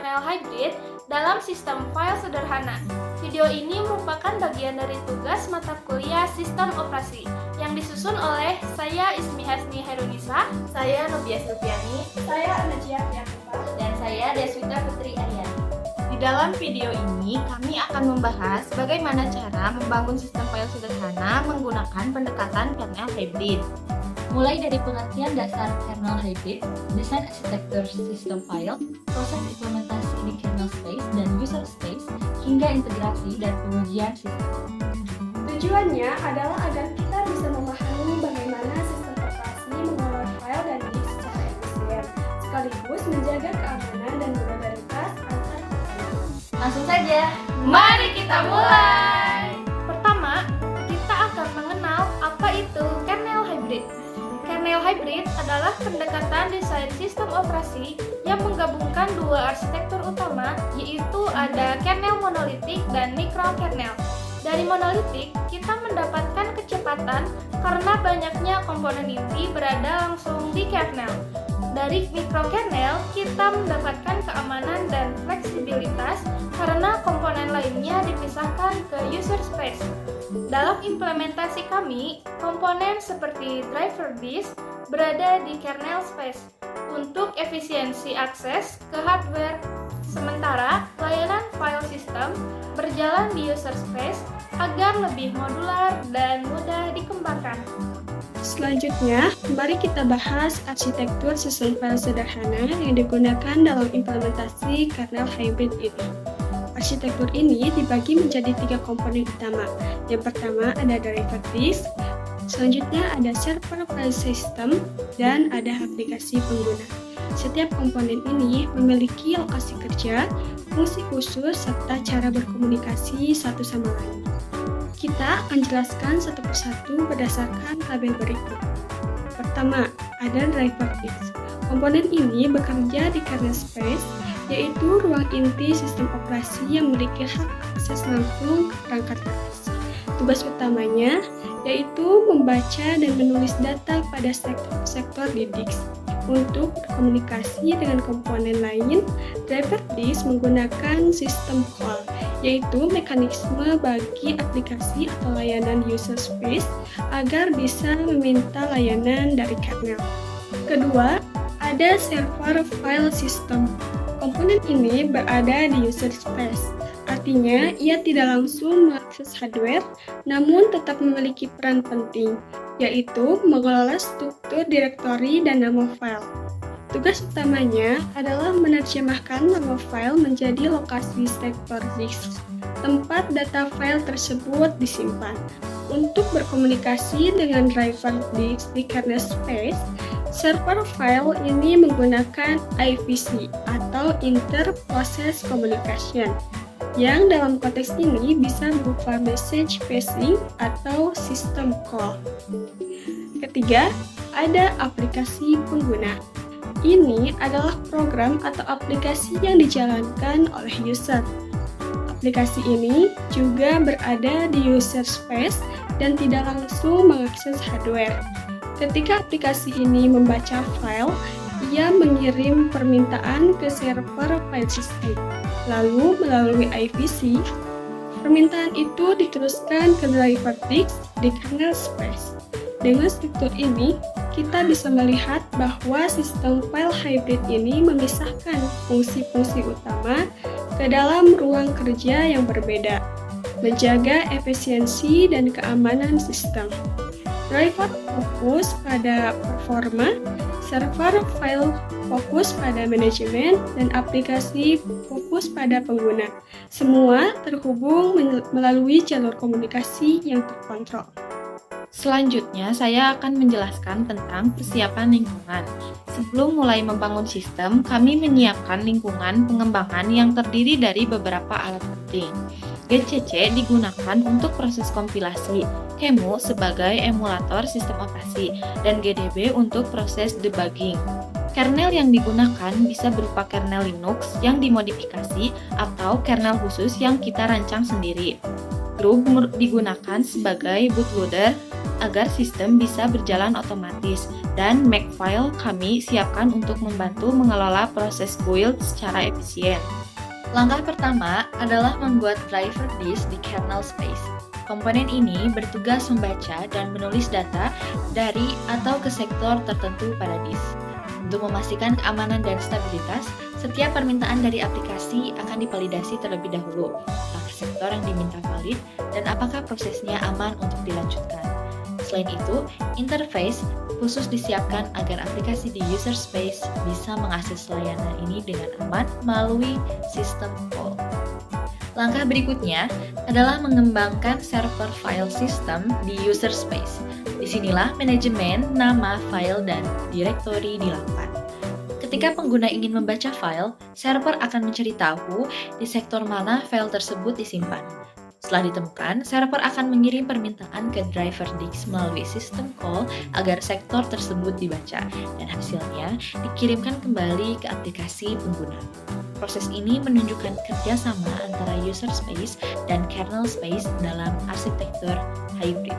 kernel hybrid dalam sistem file sederhana. Video ini merupakan bagian dari tugas mata kuliah sistem operasi yang disusun oleh saya Ismi Hasni Herunisa, Saya Nubias Rupiani, Saya Najia Fiakufa, dan saya Deswita Putri Aryani. Di dalam video ini, kami akan membahas bagaimana cara membangun sistem file sederhana menggunakan pendekatan kernel hybrid. Mulai dari pengertian dasar kernel hybrid, desain arsitektur sistem file, proses implementasi di kernel space dan user space, hingga integrasi dan pengujian sistem. Tujuannya adalah agar kita bisa memahami bagaimana sistem operasi mengelola file dan disk secara efisien, sekaligus menjaga keamanan dan modularitas antar komponen. Langsung saja, mari kita mulai! Pertama, kita akan mengenal apa itu kernel hybrid. Kernel hybrid adalah pendekatan desain sistem operasi yang menggabungkan dua arsitektur utama, yaitu ada kernel monolitik dan mikrokernel. Dari monolitik, kita mendapatkan kecepatan karena banyaknya komponen inti berada langsung di kernel. Dari mikrokernel, kita mendapatkan keamanan dan fleksibilitas karena komponen lainnya dipisahkan ke user space. Dalam implementasi kami, komponen seperti driver disk berada di kernel space untuk efisiensi akses ke hardware, sementara layanan file system berjalan di user space agar lebih modular dan mudah dikembangkan. Selanjutnya, mari kita bahas arsitektur sistem file sederhana yang digunakan dalam implementasi kernel hybrid ini. Arsitektur ini dibagi menjadi 3 komponen utama. Yang pertama ada driver disk, selanjutnya ada server file system, dan ada aplikasi pengguna. Setiap komponen ini memiliki lokasi kerja, fungsi khusus, serta cara berkomunikasi satu sama lain. Kita akan jelaskan satu persatu berdasarkan tabel berikut. Pertama, ada driver disk. Komponen ini bekerja di kernel space, yaitu ruang inti sistem operasi yang memiliki hak akses langsung ke perangkat luas. Tugas utamanya yaitu membaca dan menulis data pada sektor di disk. Untuk berkomunikasi dengan komponen lain, driver disk menggunakan sistem call, yaitu mekanisme bagi aplikasi atau layanan user space agar bisa meminta layanan dari kernel. Kedua, ada server file system. Komponen ini berada di user space, artinya ia tidak langsung mengakses hardware, namun tetap memiliki peran penting, yaitu mengelola struktur direktori dan nama file. Tugas utamanya adalah menerjemahkan nama file menjadi lokasi sektor disk, tempat data file tersebut disimpan. Untuk berkomunikasi dengan driver disk di kernel space, server file ini menggunakan IPC atau Inter Process Communication, yang dalam konteks ini bisa berupa message passing atau system call. Ketiga, ada aplikasi pengguna. Ini adalah program atau aplikasi yang dijalankan oleh user. Aplikasi ini juga berada di user space dan tidak langsung mengakses hardware. Ketika aplikasi ini membaca file, ia mengirim permintaan ke server file system. Lalu melalui IPC, permintaan itu diteruskan ke driver disk di kernel space. Dengan struktur ini, kita bisa melihat bahwa sistem file hybrid ini memisahkan fungsi-fungsi utama ke dalam ruang kerja yang berbeda, menjaga efisiensi dan keamanan sistem. Driver fokus pada performa, server file fokus pada manajemen, dan aplikasi fokus pada pengguna. Semua terhubung melalui jalur komunikasi yang terkontrol. Selanjutnya, saya akan menjelaskan tentang persiapan lingkungan. Sebelum mulai membangun sistem, kami menyiapkan lingkungan pengembangan yang terdiri dari beberapa alat penting. GCC digunakan untuk proses kompilasi, QEMU sebagai emulator sistem operasi, dan GDB untuk proses debugging. Kernel yang digunakan bisa berupa kernel Linux yang dimodifikasi atau kernel khusus yang kita rancang sendiri. Grub digunakan sebagai bootloader agar sistem bisa berjalan otomatis, dan Makefile kami siapkan untuk membantu mengelola proses build secara efisien. Langkah pertama adalah membuat driver disk di kernel space. Komponen ini bertugas membaca dan menulis data dari atau ke sektor tertentu pada disk. Untuk memastikan keamanan dan stabilitas, setiap permintaan dari aplikasi akan divalidasi terlebih dahulu, apakah sektor yang diminta valid dan apakah prosesnya aman untuk dilanjutkan. Selain itu, interface khusus disiapkan agar aplikasi di user space bisa mengakses layanan ini dengan aman melalui sistem call. Langkah berikutnya adalah mengembangkan server file system di user space. Disinilah manajemen, nama, file, dan direktori dilakukan. Ketika pengguna ingin membaca file, server akan mencari tahu di sektor mana file tersebut disimpan. Setelah ditemukan, server akan mengirim permintaan ke driver disk melalui sistem call agar sektor tersebut dibaca, dan hasilnya dikirimkan kembali ke aplikasi pengguna. Proses ini menunjukkan kerjasama antara user space dan kernel space dalam arsitektur hybrid.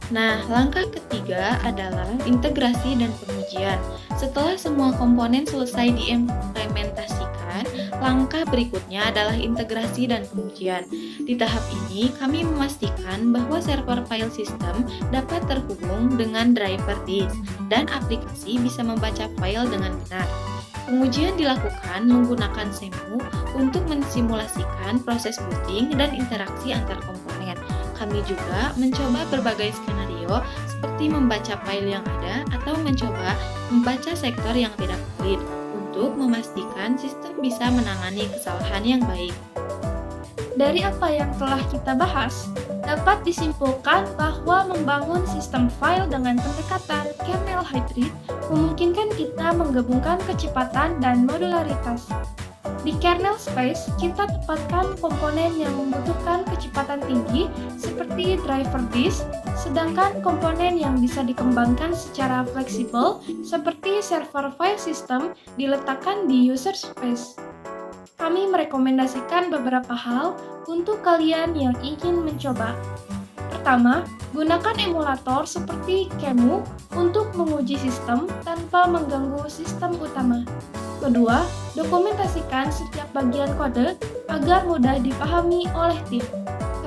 Nah, langkah ketiga adalah integrasi dan pengujian. Setelah semua komponen selesai diimplementasikan, langkah berikutnya adalah integrasi dan pengujian. Di tahap ini, kami memastikan bahwa server file system dapat terhubung dengan driver disk dan aplikasi bisa membaca file dengan benar. Pengujian dilakukan menggunakan SEMU untuk mensimulasikan proses booting dan interaksi antar komponen. Kami juga mencoba berbagai skenario seperti membaca file yang ada atau mencoba membaca sektor yang tidak valid untuk memastikan sistem bisa menangani kesalahan yang baik. Dari apa yang telah kita bahas, dapat disimpulkan bahwa membangun sistem file dengan pendekatan kernel hybrid memungkinkan kita menggabungkan kecepatan dan modularitas. Di kernel space, kita tempatkan komponen yang membutuhkan kecepatan tinggi seperti driver disk, sedangkan komponen yang bisa dikembangkan secara fleksibel seperti server file system diletakkan di user space. Kami merekomendasikan beberapa hal untuk kalian yang ingin mencoba. Pertama, gunakan emulator seperti QEMU untuk menguji sistem tanpa mengganggu sistem utama. Kedua, dokumentasikan setiap bagian kode agar mudah dipahami oleh tim.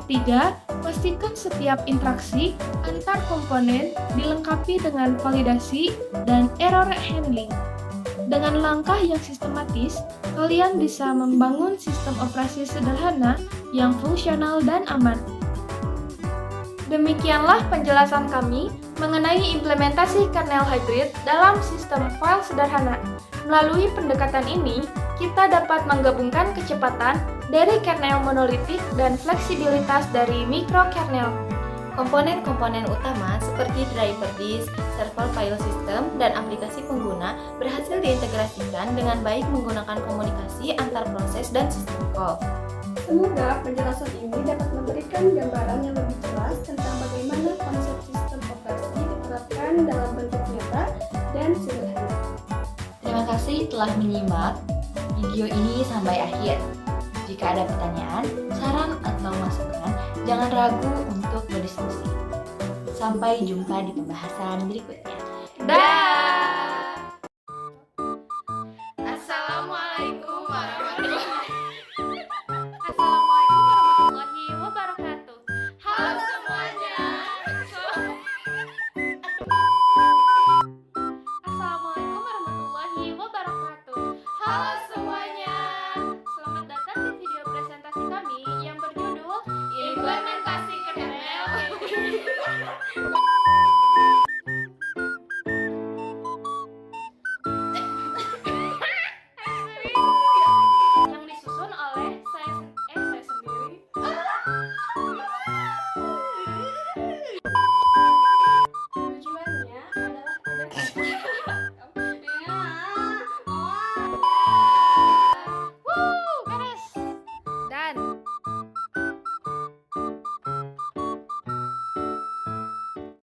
Ketiga, pastikan setiap interaksi antar komponen dilengkapi dengan validasi dan error handling. Dengan langkah yang sistematis, kalian bisa membangun sistem operasi sederhana yang fungsional dan aman. Demikianlah penjelasan kami mengenai implementasi kernel hybrid dalam sistem file sederhana. Melalui pendekatan ini, kita dapat menggabungkan kecepatan dari kernel monolitik dan fleksibilitas dari mikrokernel. Komponen-komponen utama seperti driver disk, server file system, dan aplikasi pengguna berhasil diintegrasikan dengan baik menggunakan komunikasi antar proses dan sistem call. Semoga penjelasan ini dapat memberikan gambaran yang lebih jelas tentang bagaimana konsep sistem operasi diterapkan dalam bentuk nyata dan sederhana. Terima kasih telah menyimak video ini sampai akhir. Jika ada pertanyaan, saran, atau masukan, jangan ragu untuk berdiskusi. Sampai jumpa di pembahasan berikutnya. Dah!